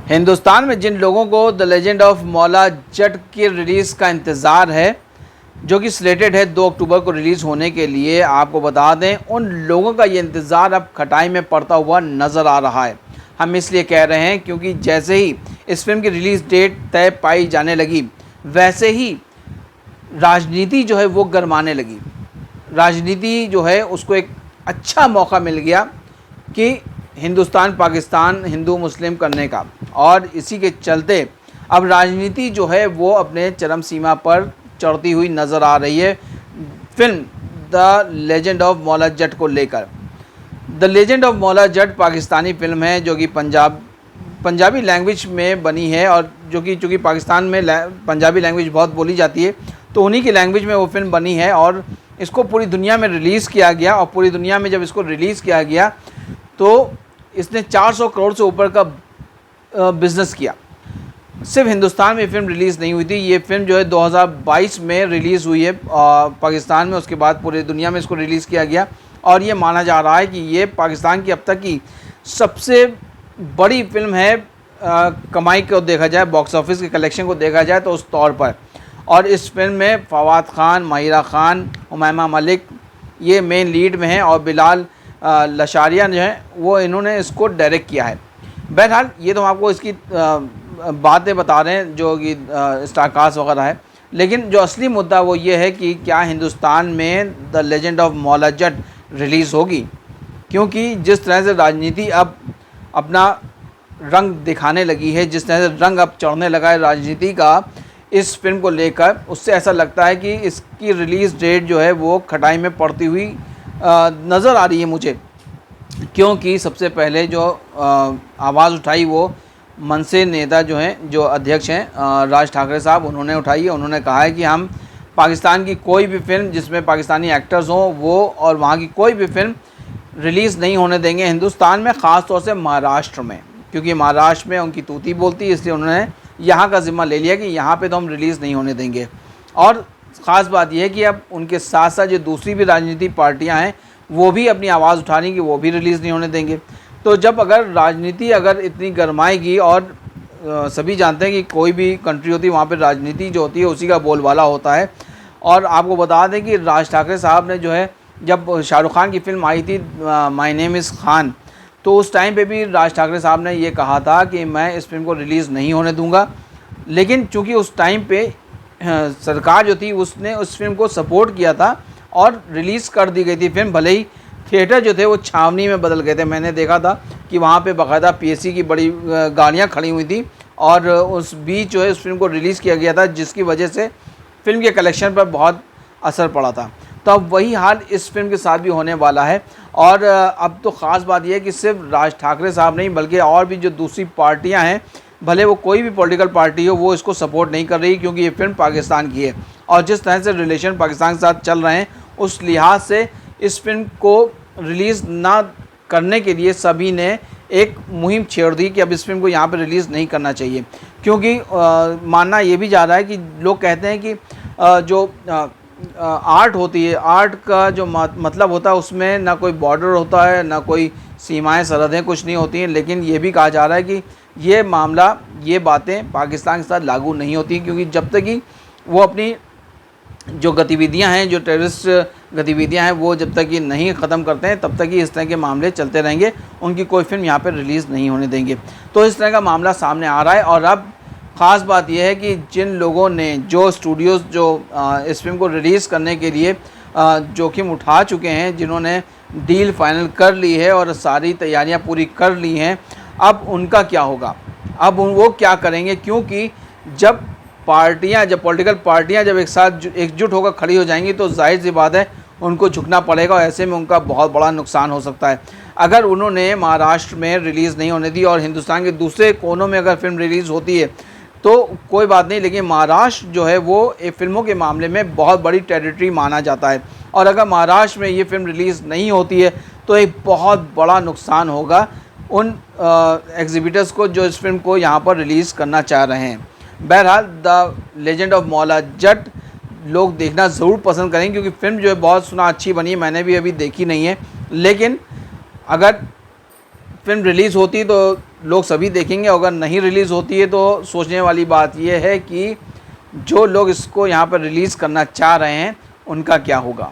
हिंदुस्तान में जिन लोगों को the legend of Maula Jatt की रिलीज़ का इंतज़ार है, जो कि स्लेटेड है 2 अक्टूबर को रिलीज़ होने के लिए, आपको बता दें उन लोगों का ये इंतज़ार अब खटाई में पड़ता हुआ नज़र आ रहा है। हम इसलिए कह रहे हैं क्योंकि जैसे ही इस फिल्म की रिलीज़ डेट तय पाई जाने लगी, वैसे ही राजनीति जो है वो गरमाने लगी। राजनीति जो है उसको एक अच्छा मौका मिल गया कि हिंदुस्तान पाकिस्तान हिंदू मुस्लिम करने का, और इसी के चलते अब राजनीति जो है वो अपने चरम सीमा पर चढ़ती हुई नज़र आ रही है film the legend of Maula Jatt को लेकर। The legend of Maula Jatt Pakistani film है जो कि पंजाबी लैंग्वेज में बनी है, और जो कि चूँकि पाकिस्तान में पंजाबी लैंग्वेज बहुत बोली जाती है तो उन्हीं की लैंग्वेज में वो फिल्म बनी है, और इसको पूरी दुनिया में रिलीज़ किया गया। और पूरी दुनिया में जब इसको रिलीज़ किया गया तो इसने 400 करोड़ से ऊपर का बिज़नेस किया। सिर्फ हिंदुस्तान में फिल्म रिलीज़ नहीं हुई थी, ये फिल्म जो है 2022 में रिलीज़ हुई है पाकिस्तान में। उसके बाद पूरी दुनिया में इसको रिलीज़ किया गया, और ये माना जा रहा है कि ये पाकिस्तान की अब तक की सबसे बड़ी फिल्म है कमाई को देखा जाए, बॉक्स ऑफिस के कलेक्शन को देखा जाए तो उस तौर पर। और इस फिल्म में फवाद खान, माहिरा खान, उमैमा मलिक ये मेन लीड में हैं, और बिलाल लशारिया जो हैं वो इन्होंने इसको डायरेक्ट किया है। बहरहाल ये तो हम आपको इसकी बातें बता रहे हैं जो कि स्टारकास्ट वगैरह है, लेकिन जो असली मुद्दा वो ये है कि क्या हिंदुस्तान में the legend of Maula Jatt release होगी, क्योंकि जिस तरह से राजनीति अब अपना रंग दिखाने लगी है, जिस तरह से रंग अब चढ़ने लगा है राजनीति का इस फिल्म को लेकर, उससे ऐसा लगता है कि इसकी रिलीज़ डेट जो है वो खटाई में पड़ती हुई नज़र आ रही है मुझे। क्योंकि सबसे पहले जो आवाज़ उठाई वो मनसे नेता जो हैं, जो अध्यक्ष हैं राज ठाकरे साहब, उन्होंने उठाई है। उन्होंने कहा है कि हम पाकिस्तान की कोई भी फिल्म जिसमें पाकिस्तानी एक्टर्स हों वो, और वहाँ की कोई भी फिल्म रिलीज़ नहीं होने देंगे हिंदुस्तान में, ख़ास तौर से महाराष्ट्र में, क्योंकि महाराष्ट्र में उनकी तूती बोलती है, इसलिए उन्होंने यहाँ का ज़िम्मा ले लिया कि यहाँ पे तो हम रिलीज़ नहीं होने देंगे। और ख़ास बात यह है कि अब उनके साथ साथ जो दूसरी भी राजनीतिक पार्टियाँ हैं वो भी अपनी आवाज़ उठा रही कि वो भी रिलीज़ नहीं होने देंगे। तो जब अगर राजनीति अगर इतनी गरमाएगी, और सभी जानते हैं कि कोई भी कंट्री होती है वहाँ पर राजनीति जो होती है उसी का बोलबाला होता है। और आपको बता दें कि राज ठाकरे साहब ने जो है, जब शाहरुख खान की फ़िल्म आई थी माय नेम इज़ खान, तो उस टाइम पे भी राज ठाकरे साहब ने ये कहा था कि मैं इस फिल्म को रिलीज़ नहीं होने दूंगा। लेकिन चूंकि उस टाइम पे सरकार जो थी उसने उस फिल्म को सपोर्ट किया था और रिलीज़ कर दी गई थी फिल्म, भले ही थिएटर जो थे वो छावनी में बदल गए थे। मैंने देखा था कि वहाँ पे बाकायदा पीएससी की बड़ी गाड़ियाँ खड़ी हुई थी, और उस बीच जो है उस फिल्म को रिलीज़ किया गया था, जिसकी वजह से फ़िल्म के कलेक्शन पर बहुत असर पड़ा था। तो अब वही हाल इस फिल्म के साथ भी होने वाला है। और अब तो ख़ास बात यह है कि सिर्फ राज ठाकरे साहब नहीं, बल्कि और भी जो दूसरी पार्टियां हैं, भले वो कोई भी पॉलिटिकल पार्टी हो, वो इसको सपोर्ट नहीं कर रही, क्योंकि ये फिल्म पाकिस्तान की है। और जिस तरह से रिलेशन पाकिस्तान के साथ चल रहे हैं, उस लिहाज से इस फिल्म को रिलीज़ ना करने के लिए सभी ने एक मुहिम छेड़ दी कि अब इस फिल्म को यहाँ पर रिलीज़ नहीं करना चाहिए। क्योंकि मानना ये भी जा रहा है कि लोग कहते हैं कि जो आर्ट होती है, आर्ट का जो मतलब होता है उसमें ना कोई बॉर्डर होता है, ना कोई सीमाएं सरहदें कुछ नहीं होती हैं। लेकिन ये भी कहा जा रहा है कि ये मामला, ये बातें पाकिस्तान के साथ लागू नहीं होती, क्योंकि जब तक कि वो अपनी जो गतिविधियां हैं, जो टेररिस्ट गतिविधियां हैं, वो जब तक ये नहीं ख़त्म करते हैं तब तक ही इस तरह के मामले चलते रहेंगे। उनकी कोई फिल्म यहाँ पर रिलीज़ नहीं होने देंगे। तो इस तरह का मामला सामने आ रहा है। और अब ख़ास बात यह है कि जिन लोगों ने, जो स्टूडियोज़ जो इस फिल्म को रिलीज़ करने के लिए जोखिम उठा चुके हैं, जिन्होंने डील फाइनल कर ली है और सारी तैयारियां पूरी कर ली हैं, अब उनका क्या होगा, अब वो क्या करेंगे? क्योंकि जब पॉलिटिकल पार्टियां जब एक साथ एकजुट होकर खड़ी हो जाएंगी तो जाहिर सी बात है उनको झुकना पड़ेगा, और ऐसे में उनका बहुत बड़ा नुकसान हो सकता है। अगर उन्होंने महाराष्ट्र में रिलीज़ नहीं होने दी और हिंदुस्तान के दूसरे कोनों में अगर फिल्म रिलीज़ होती है तो कोई बात नहीं, लेकिन महाराष्ट्र जो है वो फिल्मों के मामले में बहुत बड़ी टेरिटरी माना जाता है। और अगर महाराष्ट्र में ये फिल्म रिलीज़ नहीं होती है तो एक बहुत बड़ा नुकसान होगा उन एग्जिबिटर्स को जो इस फिल्म को यहाँ पर रिलीज़ करना चाह रहे हैं। बहरहाल the legend of Maula Jatt लोग देखना ज़रूर पसंद करेंगे, क्योंकि फ़िल्म जो है बहुत सुना अच्छी बनी है। मैंने भी अभी देखी नहीं है, लेकिन अगर फिल्म रिलीज़ होती तो लोग सभी देखेंगे। अगर नहीं रिलीज़ होती है तो सोचने वाली बात यह है कि जो लोग इसको यहाँ पर रिलीज़ करना चाह रहे हैं उनका क्या होगा।